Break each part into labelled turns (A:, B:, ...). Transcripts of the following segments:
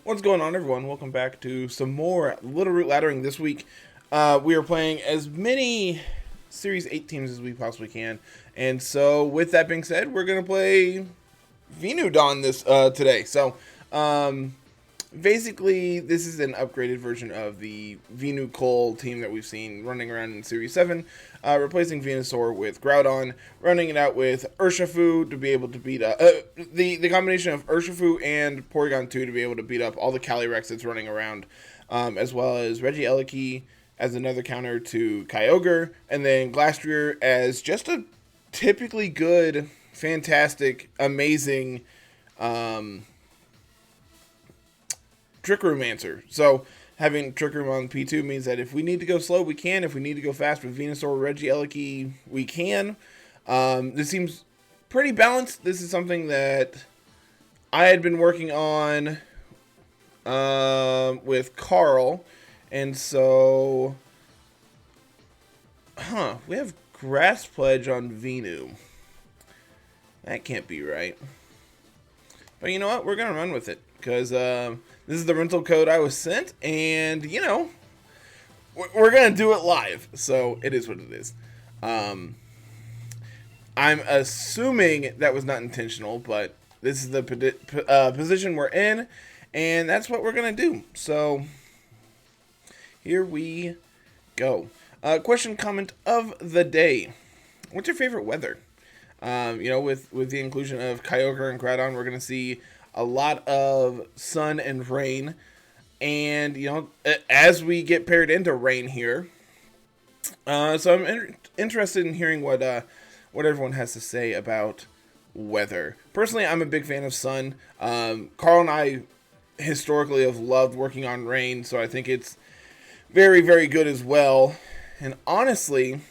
A: What's going on, everyone? Welcome back to some more Littleroot Laddering. This week, we are playing as many Series 8 teams as we possibly can. And so, with that being said, we're going to play Venusaur this today. So, basically, this is an upgraded version of the Venusaur team that we've seen running around in Series 7, replacing Venusaur with Groudon, running it out with Urshifu to be able to beat up the combination of Urshifu and Porygon 2 to be able to beat up all the Calyrex that's running around, as well as Regieleki as another counter to Kyogre, and then Glastrier as just a typically good, fantastic, amazing Trick Room answer. So having Trick Room on P2 means that if we need to go slow, we can. If we need to go fast with Venusaur or Regieleki, we can. This seems pretty balanced. This is something that I had been working on with Carl. And so, we have Grass Pledge on Venu. That can't be right. But you know what? We're going to run with it. Because this is the rental code I was sent. And, you know, we're going to do it live. So it is what it is. I'm assuming that was not intentional. But this is the position we're in. And that's what we're going to do. So here we go. Question comment of the day. What's your favorite weather? You know, with the inclusion of Kyogre and Groudon, we're going to see a lot of sun and rain. And, you know, as we get paired into rain here. So I'm interested in hearing what everyone has to say about weather. Personally, I'm a big fan of sun. Carl and I historically have loved working on rain, so I think it's very, very good as well. And honestly,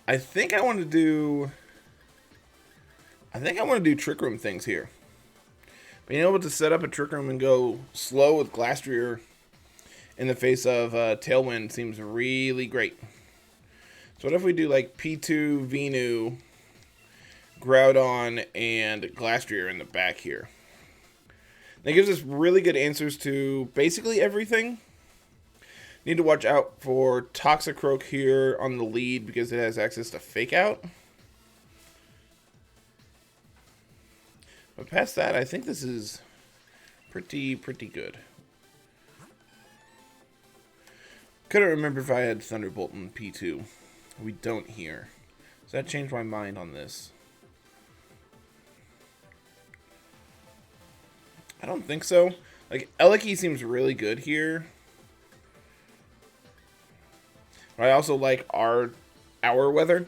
A: I think I want to do Trick Room things here. Being able to set up a Trick Room and go slow with Glastrier in the face of Tailwind seems really great. So what if we do like P2, Venu, Groudon, and Glastrier in the back here? That gives us really good answers to basically everything. Need to watch out for Toxicroak here on the lead because it has access to Fake Out. But past that, I think this is pretty good. Couldn't remember if I had Thunderbolt in P2. We don't here. So that changed my mind on this. I don't think so. Like, Eleki seems really good here. But I also like our weather.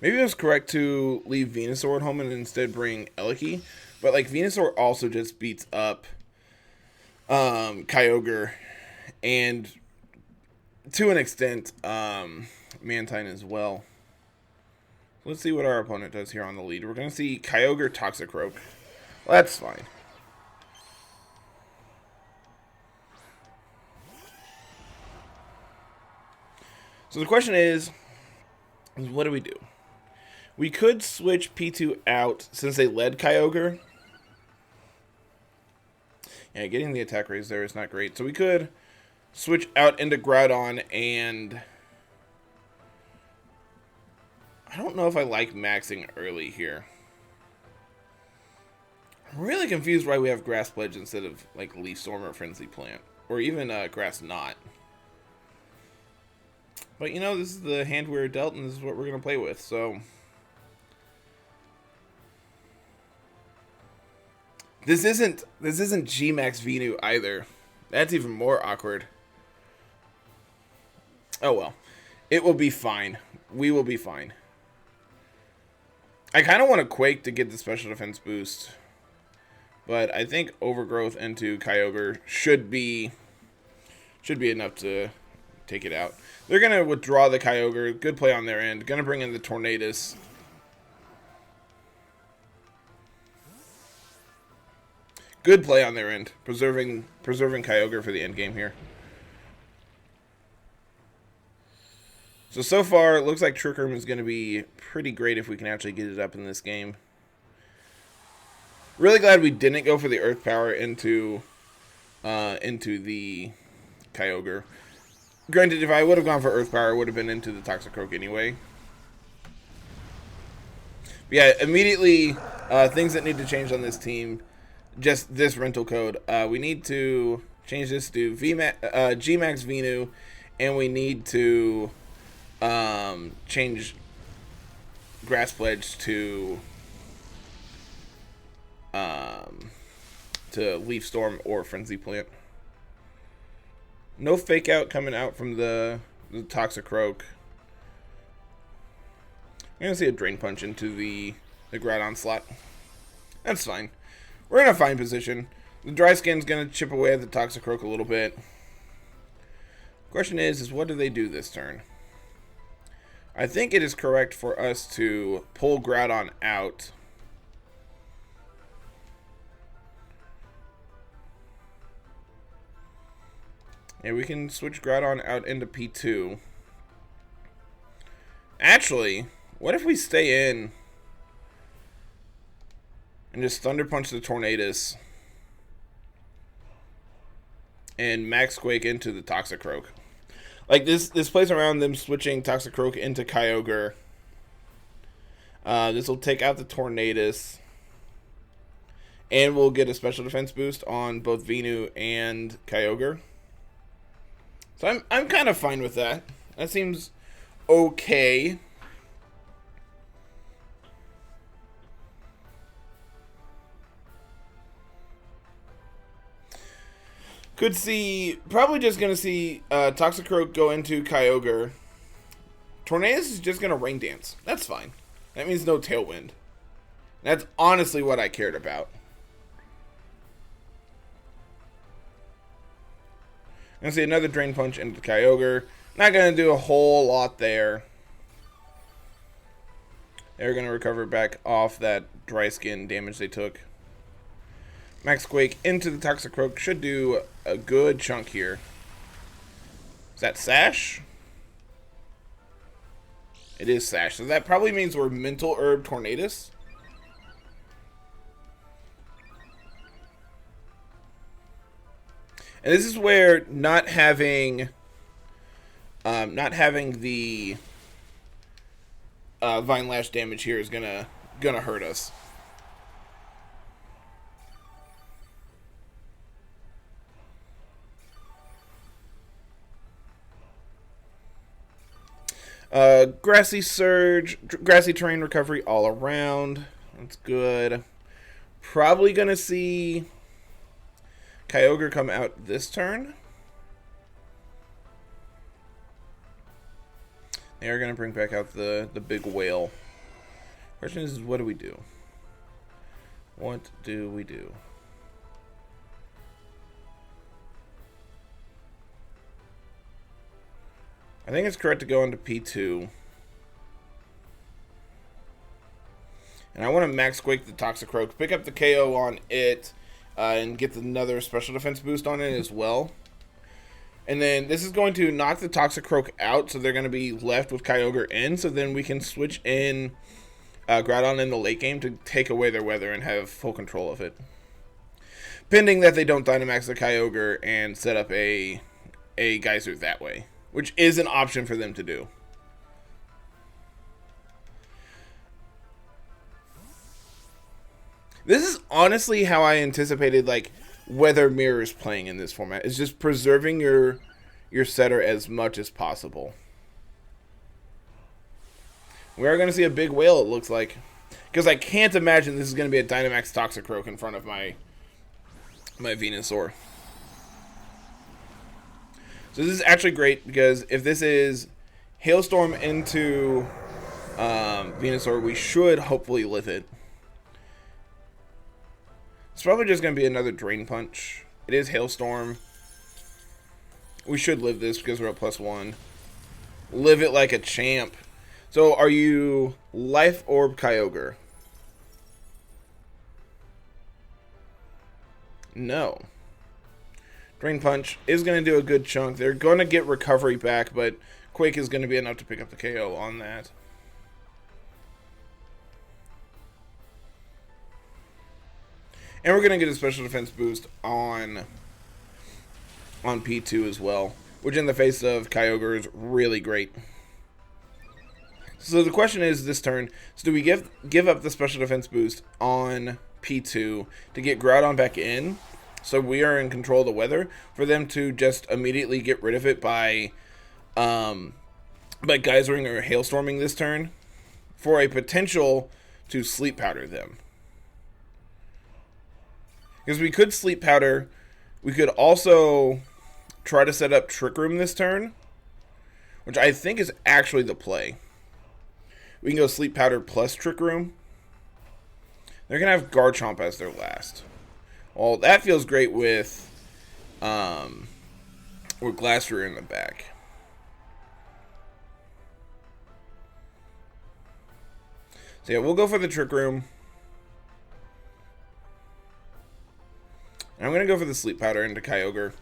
A: Maybe it was correct to leave Venusaur at home and instead bring Eleki. But like Venusaur also just beats up Kyogre and to an extent Mantine as well. Let's see what our opponent does here on the lead. We're going to see Kyogre Toxicroak. Well, that's fine. So the question is what do we do? We could switch P2 out since they led Kyogre. Yeah, getting the attack raise there is not great. So we could switch out into Groudon, and I don't know if I like maxing early here. I'm really confused why we have Grass Pledge instead of like Leaf Storm or Frenzy Plant. Or even Grass Knot. But you know, this is the hand we're dealt, and this is what we're going to play with, so This isn't G-Max Venu either. That's even more awkward. Oh well. It will be fine. We will be fine. I kind of want to Quake to get the special defense boost. But I think Overgrowth into Kyogre should be enough to take it out. They're going to withdraw the Kyogre. Good play on their end. Going to bring in the Tornadus. Good play on their end. Preserving Kyogre for the end game here. So far, it looks like Trick Room is going to be pretty great if we can actually get it up in this game. Really glad we didn't go for the Earth Power into the Kyogre. Granted, if I would have gone for Earth Power, it would have been into the Toxicroak anyway. But yeah, immediately, things that need to change on this team. Just this rental code. We need to change this to Gmax Venu, and we need to change Grass Pledge to Leaf Storm or Frenzy Plant. No fake out coming out from the Toxicroak. I'm gonna see a Drain Punch into the Groudon slot. That's fine. We're in a fine position. The Dry Skin's gonna chip away at the Toxicroak a little bit. Question is what do they do this turn? I think it is correct for us to pull Groudon out. And we can switch Groudon out into P2. Actually, what if we stay in and just Thunder Punch the Tornadus and Max Quake into the Toxicroak? Like this plays around them switching Toxicroak into Kyogre. This will take out the Tornadus. And we'll get a special defense boost on both Venu and Kyogre. So I'm kind of fine with that. That seems okay. Probably just going to see Toxicroak go into Kyogre. Tornadus is just going to Rain Dance. That's fine. That means no Tailwind. That's honestly what I cared about. I'm going to see another Drain Punch into Kyogre. Not going to do a whole lot there. They're going to recover back off that Dry Skin damage they took. Max Quake into the Toxicroak should do a good chunk here. Is that Sash? It is Sash. So that probably means we're Mental Herb Tornadus. And this is where not having the Vine Lash damage here is gonna hurt us. Grassy Surge, Grassy Terrain Recovery all around. That's good. Probably gonna see Kyogre come out this turn. They are going to bring back out the big whale. Question is, what do we do? What do we do? I think it's correct to go into P2. And I want to Max Quake the Toxicroak, pick up the KO on it, and get another special defense boost on it as well. And then this is going to knock the Toxicroak out, so they're going to be left with Kyogre in, so then we can switch in Groudon in the late game to take away their weather and have full control of it. Pending that they don't Dynamax the Kyogre and set up a Geyser that way, which is an option for them to do. This is honestly how I anticipated Weather Mirrors playing in this format. Is just preserving your setter as much as possible. We are going to see a big whale, it looks like. Because I can't imagine this is going to be a Dynamax Toxicroak in front of my Venusaur. So this is actually great, because if this is Hailstorm into Venusaur, we should hopefully live it. It's probably just going to be another Drain Punch. It is Hailstorm. We should live this because we're at +1. Live it like a champ. So are you Life Orb Kyogre? No. Drain Punch is going to do a good chunk. They're going to get recovery back, but Quake is going to be enough to pick up the KO on that. And we're going to get a special defense boost on P2 as well, which in the face of Kyogre is really great. So the question is this turn, so do we give up the special defense boost on P2 to get Groudon back in, so we are in control of the weather, for them to just immediately get rid of it by geysering or hailstorming this turn, for a potential to sleep powder them? Because we could sleep powder, we could also try to set up Trick Room this turn, which I think is actually the play. We can go Sleep Powder plus Trick Room. They're going to have Garchomp as their last. Well, that feels great with Glastrier in the back. So yeah, we'll go for the Trick Room. And I'm going to go for the Sleep Powder into Kyogre.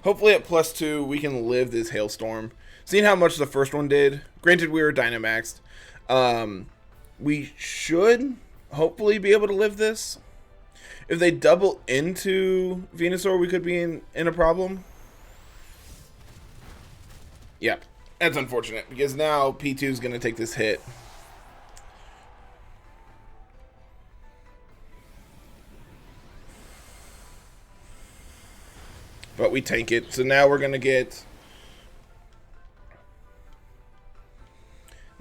A: Hopefully at +2 we can live this Hailstorm. Seeing how much the first one did. Granted, we were Dynamaxed. We should hopefully be able to live this. If they double into Venusaur, we could be in a problem. Yep, that's unfortunate, because now P2 is going to take this hit. But we tank it, so now we're going to get...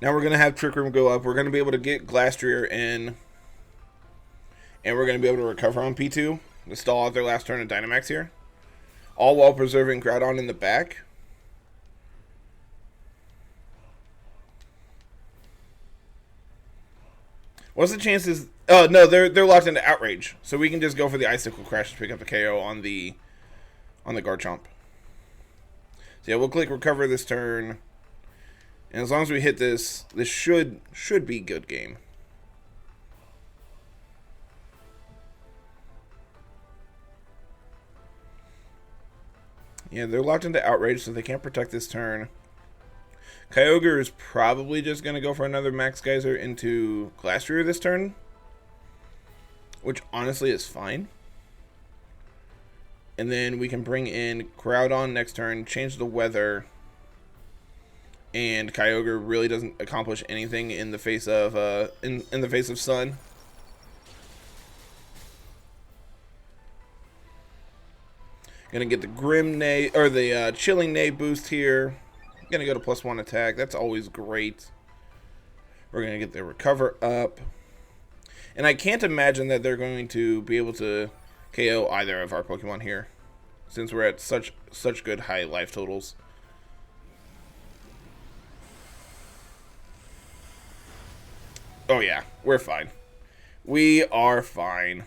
A: Now we're going to have Trick Room go up. We're going to be able to get Glastrier in. And we're going to be able to recover on P2. To stall out their last turn of Dynamax here. All while preserving Groudon in the back. What's the chances? Oh, no, they're locked into Outrage. So we can just go for the Icicle Crash to pick up the KO on the Garchomp. So yeah, we'll click Recover this turn. And as long as we hit this, this should be a good game. Yeah, they're locked into Outrage, so they can't protect this turn. Kyogre is probably just going to go for another Max Geyser into Glastrier this turn, which honestly is fine. And then we can bring in Groudon next turn, change the weather, and Kyogre really doesn't accomplish anything in the face of in the face of Sun. Gonna get the Grim Neigh or the Chilling Neigh boost here. Gonna go to +1 attack. That's always great. We're gonna get the Recover up, and I can't imagine that they're going to be able to KO either of our Pokemon here, since we're at such good high life totals. Oh yeah, we're fine. We are fine.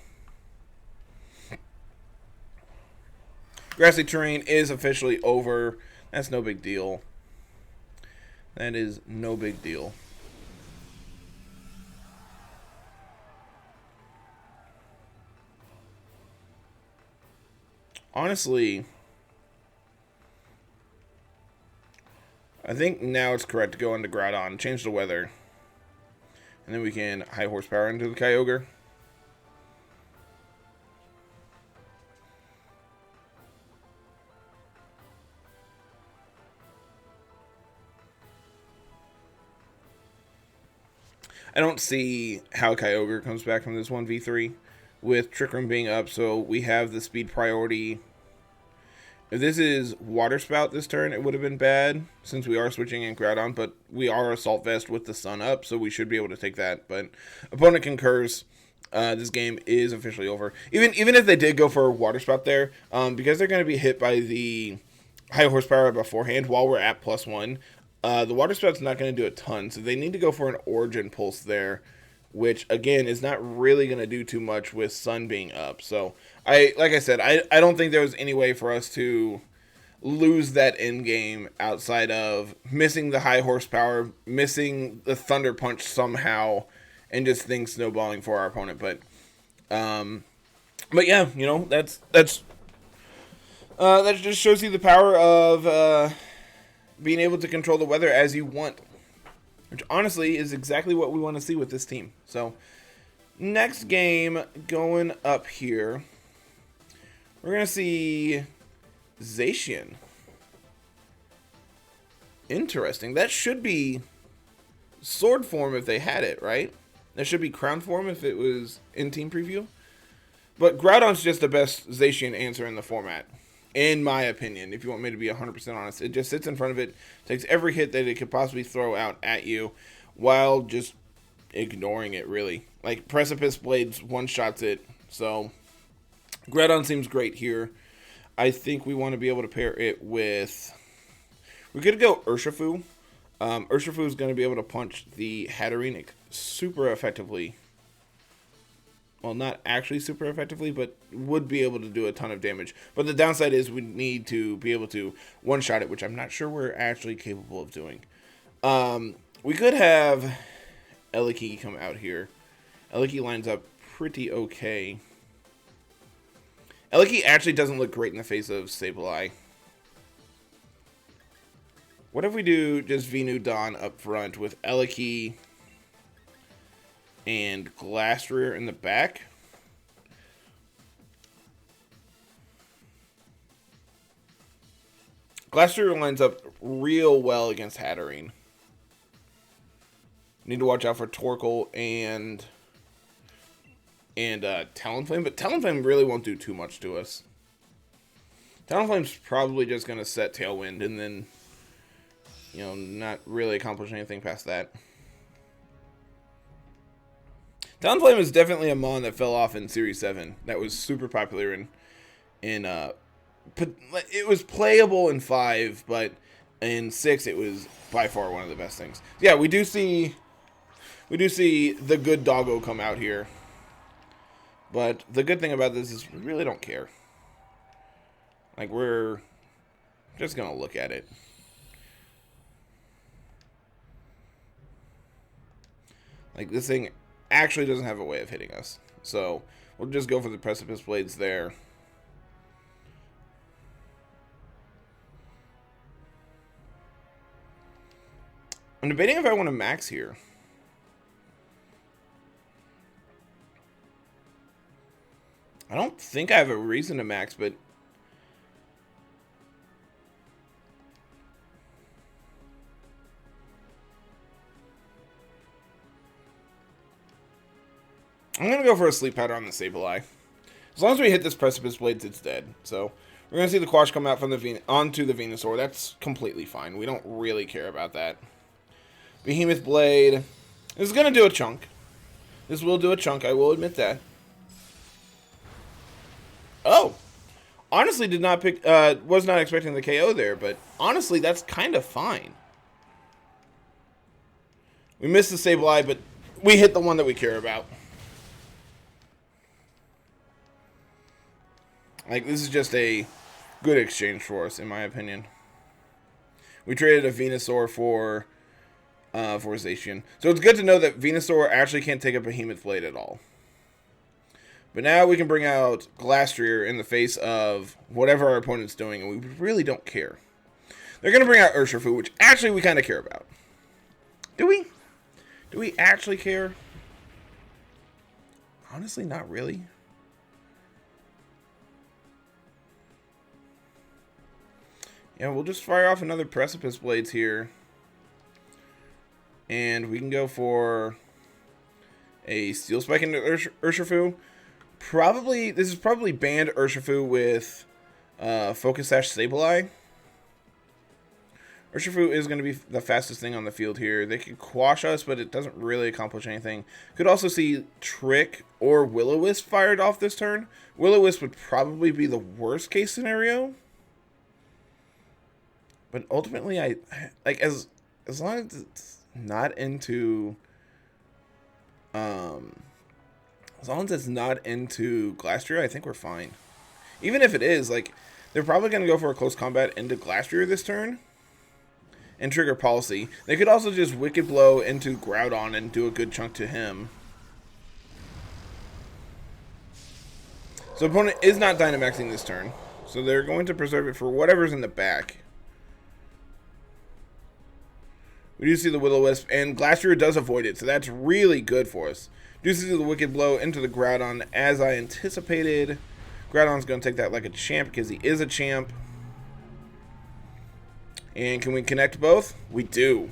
A: Grassy terrain is officially over. That's no big deal. That is no big deal. Honestly, I think now it's correct to go into Groudon, change the weather, and then we can high horsepower into the Kyogre. I don't see how Kyogre comes back from this 1v3 with Trick Room being up, so we have the speed priority. If this is Water Spout this turn, it would have been bad since we are switching in Groudon, but we are Assault Vest with the Sun up, so we should be able to take that. But opponent concurs. This game is officially over. Even if they did go for Water Spout there, because they're going to be hit by the high horsepower beforehand while we're at +1, the Water Spout's not going to do a ton, so they need to go for an Origin Pulse there, which, again, is not really going to do too much with Sun being up. So, like I said, I don't think there was any way for us to lose that end game outside of missing the high horsepower, missing the Thunder Punch somehow, and just things snowballing for our opponent. But yeah, you know, that just shows you the power of being able to control the weather as you want, which honestly is exactly what we want to see with this team. So Next game, going up here, we're going to see Zacian. Interesting. That should be sword form if they had it, right? That should be crown form if it was in team preview. But Groudon's just the best Zacian answer in the format, in my opinion, if you want me to be 100% honest. It just sits in front of it, takes every hit that it could possibly throw out at you, while just ignoring it, really. Like, Precipice Blades one-shots it, so Groudon seems great here. I think we want to be able to pair it with... We could go Urshifu. Urshifu is going to be able to punch the Hatterene super effectively. Well, not actually super effectively, but would be able to do a ton of damage. But the downside is we need to be able to one-shot it, which I'm not sure we're actually capable of doing. We could have Regieleki come out here. Regieleki lines up pretty okay. Regieleki actually doesn't look great in the face of Sableye. What if we do just Venusaur up front with Regieleki and Glastrier in the back? Glastrier lines up real well against Hatterene. Need to watch out for Torkoal and Talonflame, but Talonflame really won't do too much to us. Talonflame's probably just going to set Tailwind and then, you know, not really accomplish anything past that. Talonflame is definitely a mon that fell off in Series 7. That was super popular it was playable in 5, but in 6 it was by far one of the best things. Yeah, we do see the good doggo come out here. But the good thing about this is we really don't care. Like, we're just going to look at it. Like, this thing actually doesn't have a way of hitting us. So, we'll just go for the Precipice Blades there. I'm debating if I want to max here. I don't think I have a reason to max, but I'm going to go for a Sleep Powder on the Sableye. As long as we hit this Precipice Blades, it's dead. So, we're going to see the Quash come out from the onto the Venusaur. That's completely fine. We don't really care about that. Behemoth Blade. This is going to do a chunk. This will do a chunk, I will admit that. Oh! Honestly, did not pick, was not expecting the KO there, but honestly, that's kind of fine. We missed the Sableye, but we hit the one that we care about. Like, this is just a good exchange for us, in my opinion. We traded a Venusaur for Zacian. So it's good to know that Venusaur actually can't take a Behemoth Blade at all. But now we can bring out Glastrier in the face of whatever our opponent's doing, and we really don't care. They're going to bring out Urshifu, which actually we kind of care about. Do we? Do we actually care? Honestly, not really. Yeah, we'll just fire off another Precipice Blades here. And we can go for a Steel Spike into Urshifu. This is probably banned Urshifu with Focus Sash Sableye. Urshifu is going to be the fastest thing on the field here. They can quash us, but it doesn't really accomplish anything. Could also see Trick or Will-O-Wisp fired off this turn. Will-O-Wisp would probably be the worst case scenario. But ultimately, as long as it's not into as long as it's not into Glastrier, I think we're fine. Even if it is, like, they're probably going to go for a close combat into Glastrier this turn and trigger Policy. They could also just Wicked Blow into Groudon and do a good chunk to him. So opponent is not Dynamaxing this turn, so they're going to preserve it for whatever's in the back. We do see the Will-O-Wisp, and Glastrier does avoid it, so that's really good for us. Deuces the Wicked Blow into the Groudon as I anticipated. Groudon's going to take that like a champ because he is a champ. And can we connect both? We do.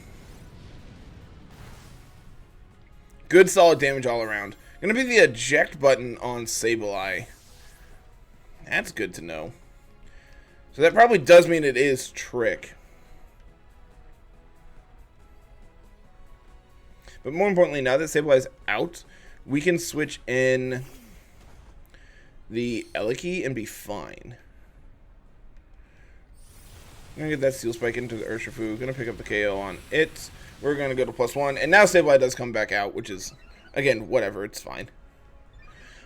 A: Good solid damage all around. Going to be the eject button on Sableye. That's good to know. So that probably does mean it is Trick. But more importantly, now that Sableye's out, we can switch in the Regieleki and be fine. I'm going to get that Steel Spike into the Urshifu. Going to pick up the KO on it. We're going to go to +1. And now Sableye does come back out, which is, again, whatever. It's fine.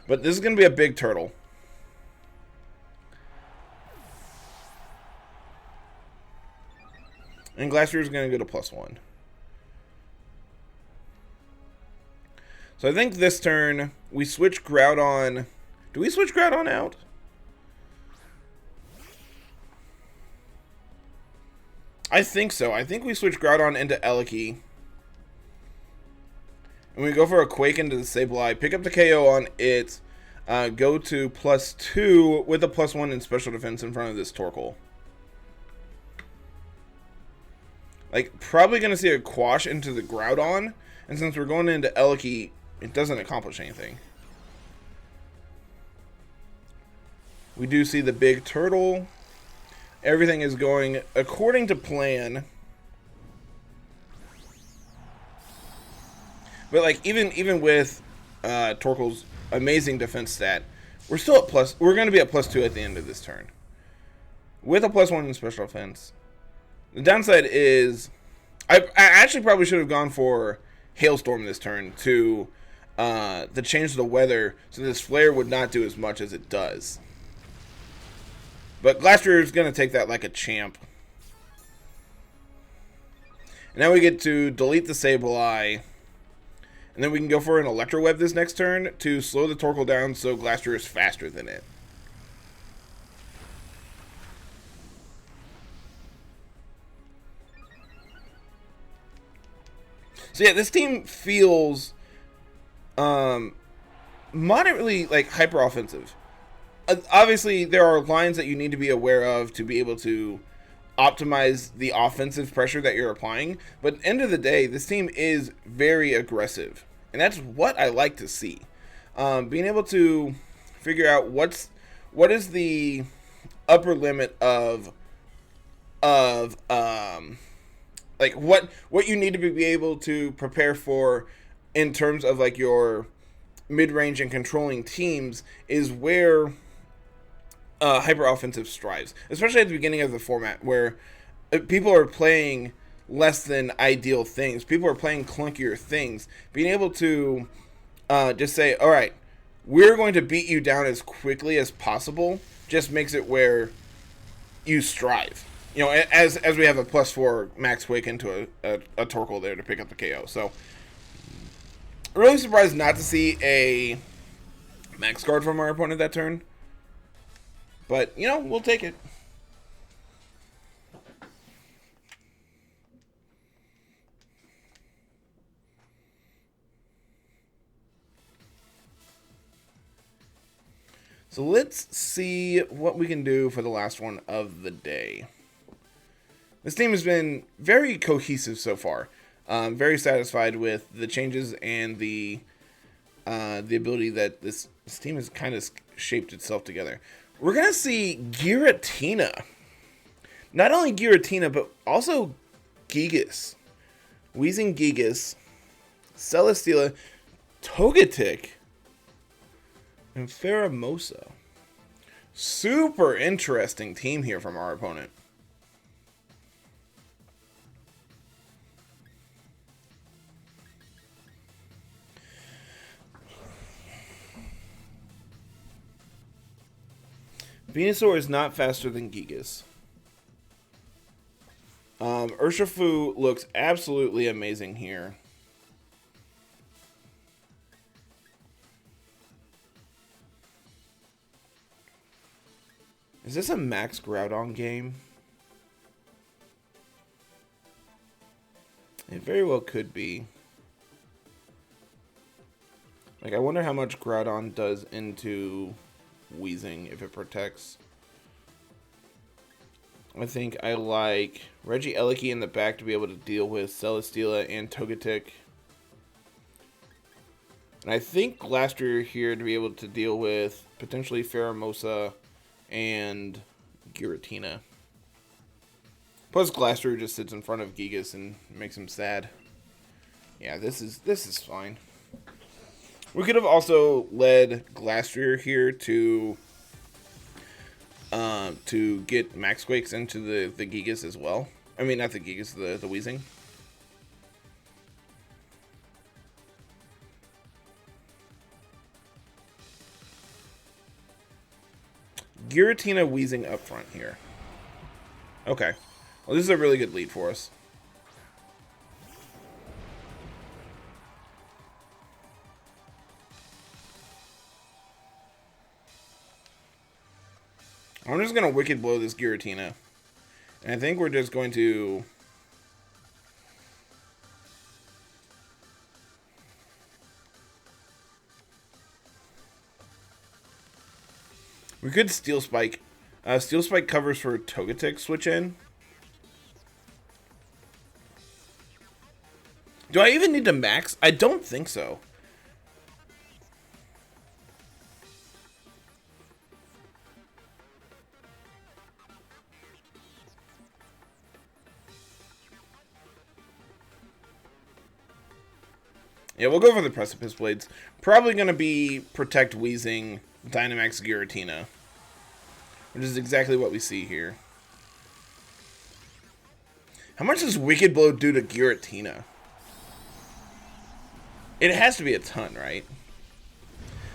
A: But this is going to be a big turtle. And Glastrier is going to go to +1. So I think this turn, we switch Groudon. Do we switch Groudon out? I think so. I think we switch Groudon into Regieleki. And we go for a Quake into the Sableye. Pick up the KO on it. Go to +2 with a +1 in special defense in front of this Torkoal. Like, probably going to see a Quash into the Groudon. And since we're going into Regieleki, it doesn't accomplish anything. We do see the big turtle. Everything is going according to plan. But like even with Torkoal's amazing defense stat, we're still at plus. We're going to be at +2 at the end of this turn. With a +1 in special defense. The downside is I actually probably should have gone for Hailstorm this turn to change the weather so this flare would not do as much as it does. But Glastrier is going to take that like a champ. And now we get to delete the Sableye. And then we can go for an Electro Web this next turn to slow the Torkoal down so Glastrier is faster than it. So yeah, this team feels moderately like hyper offensive. Obviously, there are lines that you need to be aware of to be able to optimize the offensive pressure that you're applying. But at the end of the day, this team is very aggressive. And that's what I like to see. Being able to figure out what is the upper limit of like what you need to be able to prepare for in terms of like your mid-range and controlling teams is where hyper offensive strives, especially at the beginning of the format where people are playing less than ideal things. People are playing clunkier things. Being able to just say, all right, we're going to beat you down as quickly as possible just makes it where you strive. You know, as we have a +4 Max Quake into a Torkoal there to pick up the KO. So, really surprised not to see a Max Guard from our opponent that turn. But, you know, we'll take it. So let's see what we can do for the last one of the day. This team has been very cohesive so far. Very satisfied with the changes and the ability that this team has kind of shaped itself together. We're going to see Giratina. Not only Giratina, but also Gigas. Wheezing Gigas. Celesteela. Togetic. And Pheromosa. Super interesting team here from our opponent. Venusaur is not faster than Gigas. Urshifu looks absolutely amazing here. Is this a Max Groudon game? It very well could be. Like, I wonder how much Groudon does into Wheezing if it protects. I think I like Regieleki in the back to be able to deal with Celesteela and Togetic. And I think Glastrier here to be able to deal with potentially Pheromosa and Giratina. Plus Glastrier just sits in front of Gigas and makes him sad. Yeah, this is fine. We could have also led Glastrier here to get Max Quakes into the Gigas as well. I mean, not the Gigas, the Wheezing. Giratina Wheezing up front here. Okay. Well, this is a really good lead for us. I'm just going to Wicked Blow this Giratina. And I think we're just going to... We could Steel Spike. Steel Spike covers for Togetic switch in. Do I even need to max? I don't think so. Yeah, we'll go for the Precipice Blades. Probably going to be Protect Wheezing Dynamax Giratina. Which is exactly what we see here. How much does Wicked Blow do to Giratina? It has to be a ton, right?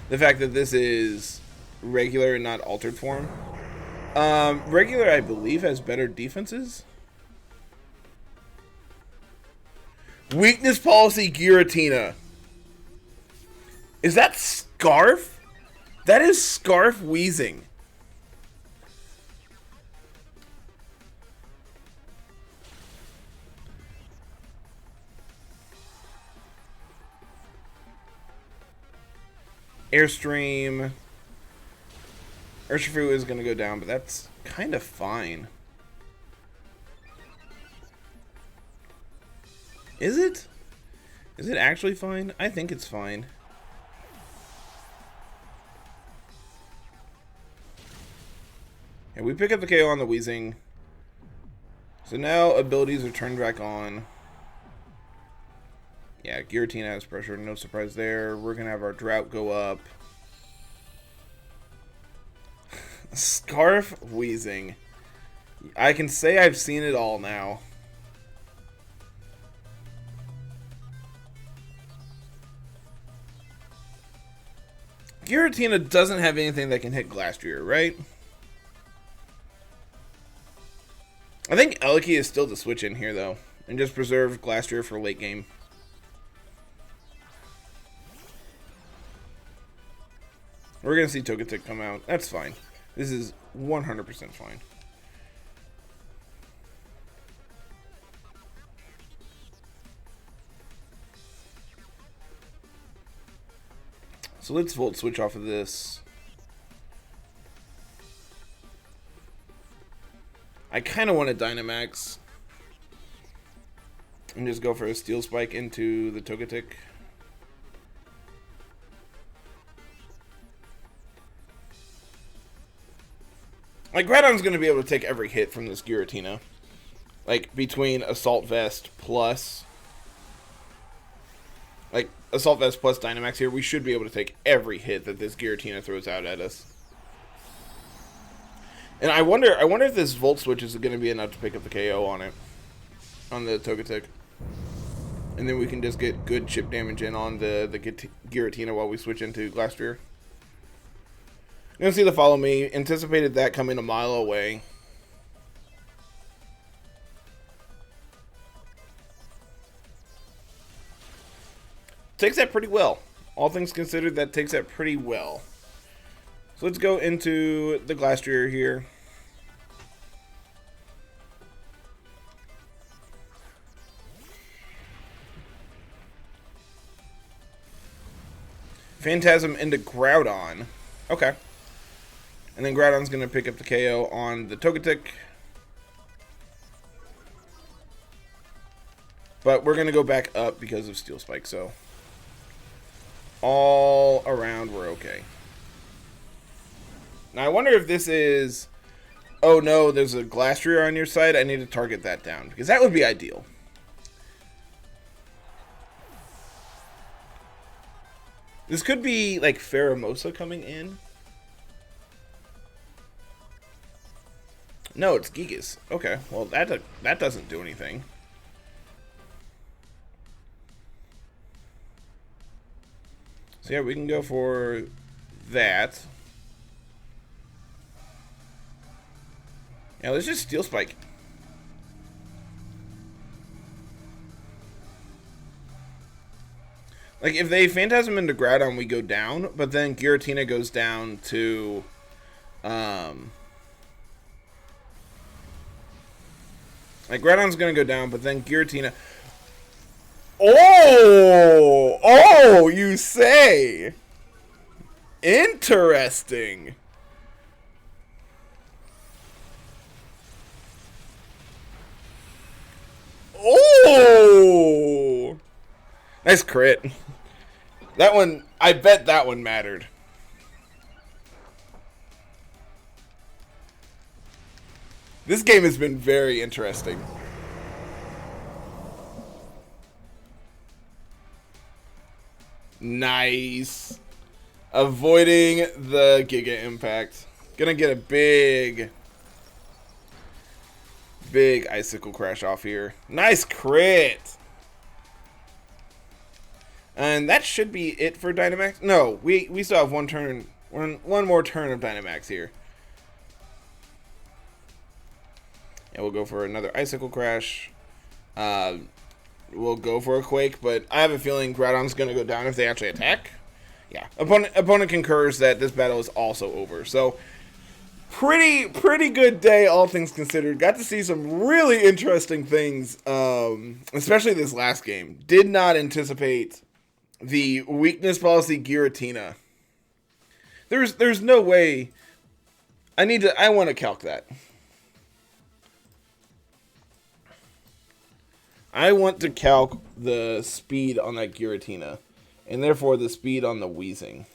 A: The fact that this is regular and not altered form. Regular, I believe, has better defenses. Weakness Policy Giratina. Is that Scarf? That is Scarf Wheezing. Airstream. Urshifu is going to go down, but that's kind of fine. Is it? Is it actually fine? I think it's fine. And we pick up the KO on the Wheezing. So now abilities are turned back on. Yeah, Giratina has pressure, no surprise there. We're going to have our Drought go up. Scarf Wheezing. I can say I've seen it all now. Giratina doesn't have anything that can hit Glastrier, right? I think Eleki is still the switch in here, though. And just preserve Glastrier for late game. We're going to see Togetic come out. That's fine. This is 100% fine. So let's Volt Switch off of this. I kind of want to Dynamax. And just go for a Steel Spike into the Togetic. Like, Groudon's going to be able to take every hit from this Giratina. Like, between Assault Vest plus... Like, Assault Vest plus Dynamax here, we should be able to take every hit that this Giratina throws out at us. And I wonder if this Volt Switch is going to be enough to pick up the KO on it. On the Togetic. And then we can just get good chip damage in on the Giratina while we switch into Glastrier. You're going to see the Follow Me. Anticipated that coming a mile away. Takes that pretty well. All things considered, that takes that pretty well. So let's go into the Glastrier here. Phantasm into Groudon. Okay. And then Groudon's going to pick up the KO on the Togetic. But we're going to go back up because of Steel Spike, so all around we're okay. Now I wonder if this is... Oh no, there's a Glastrier on your side. I need to target that down, because that would be ideal. This could be like Pheromosa coming in. No, it's Gigas. Okay, well that doesn't do anything. So yeah, we can go for that. Yeah, let's just Steel Spike. Like, if they Phantasm into Groudon, we go down, but then Giratina goes down to, like, Groudon's gonna go down, but then Giratina... Oh, you say? Interesting. Oh, nice crit. That one, I bet that one mattered. This game has been very interesting. Nice. Avoiding the Giga Impact. Gonna get a big Icicle Crash off here. Nice crit. And that should be it for Dynamax. No, we still have one more turn of Dynamax here. And we'll go for another Icicle Crash. We'll go for a Quake, but I have a feeling Groudon's going to go down if they actually attack. Yeah, opponent concurs that this battle is also over. So, pretty good day, all things considered. Got to see some really interesting things, especially this last game. Did not anticipate the weakness policy Giratina. There's no way. I want to calc that. I want to calc the speed on that Giratina, and therefore the speed on the Weezing.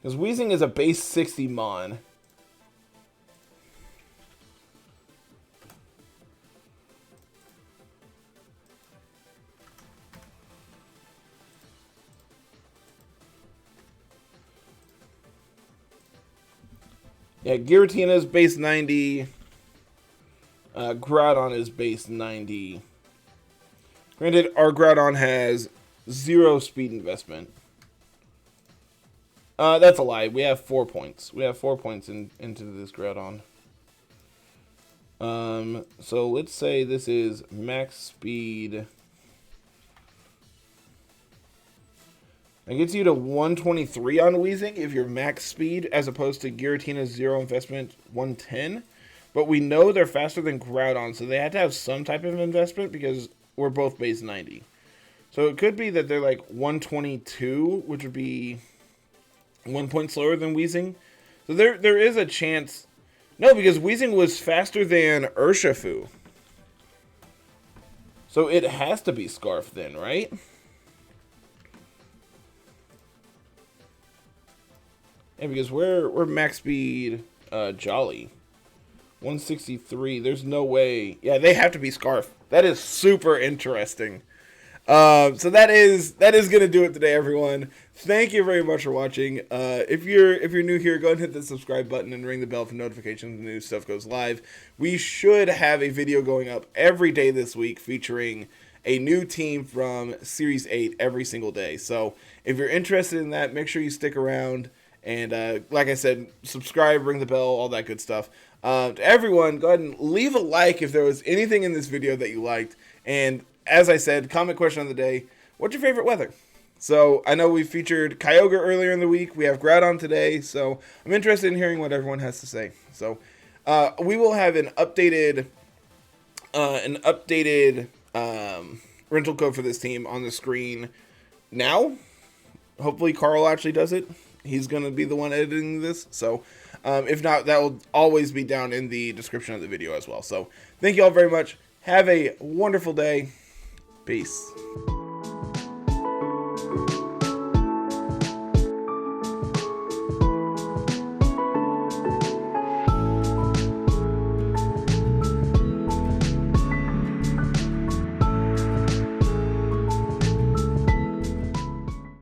A: Because Weezing is a base 60 Mon. Yeah, Giratina is base 90. Groudon is base 90. Granted, our Groudon has 0 speed investment. That's a lie. We have 4 points. We have 4 points into this Groudon. So let's say this is max speed. It gets you to 123 on Weezing if you're max speed, as opposed to Giratina's 0 investment 110. But we know they're faster than Groudon, so they had to have some type of investment because we're both base 90. So it could be that they're like 122, which would be 1 point slower than Weezing. So there is a chance. No, because Weezing was faster than Urshifu. So it has to be Scarf then, right? Yeah, because we're max speed Jolly. 163. There's no way. Yeah, they have to be Scarf. That is super interesting. So that is gonna do it today, everyone. Thank you very much for watching. If you're new here, go ahead and hit the subscribe button and ring the bell for notifications when new stuff goes live. We should have a video going up every day this week featuring a new team from Series 8 every single day. So if you're interested in that, make sure you stick around. And like I said, subscribe, ring the bell, all that good stuff. To everyone, go ahead and leave a like if there was anything in this video that you liked. And as I said, comment question of the day, what's your favorite weather? So I know we featured Kyogre earlier in the week. We have Groudon today. So I'm interested in hearing what everyone has to say. So we will have an updated rental code for this team on the screen now. Hopefully Carl actually does it. He's going to be the one editing this. So if not, that will always be down in the description of the video as well. So thank you all very much. Have a wonderful day. Peace.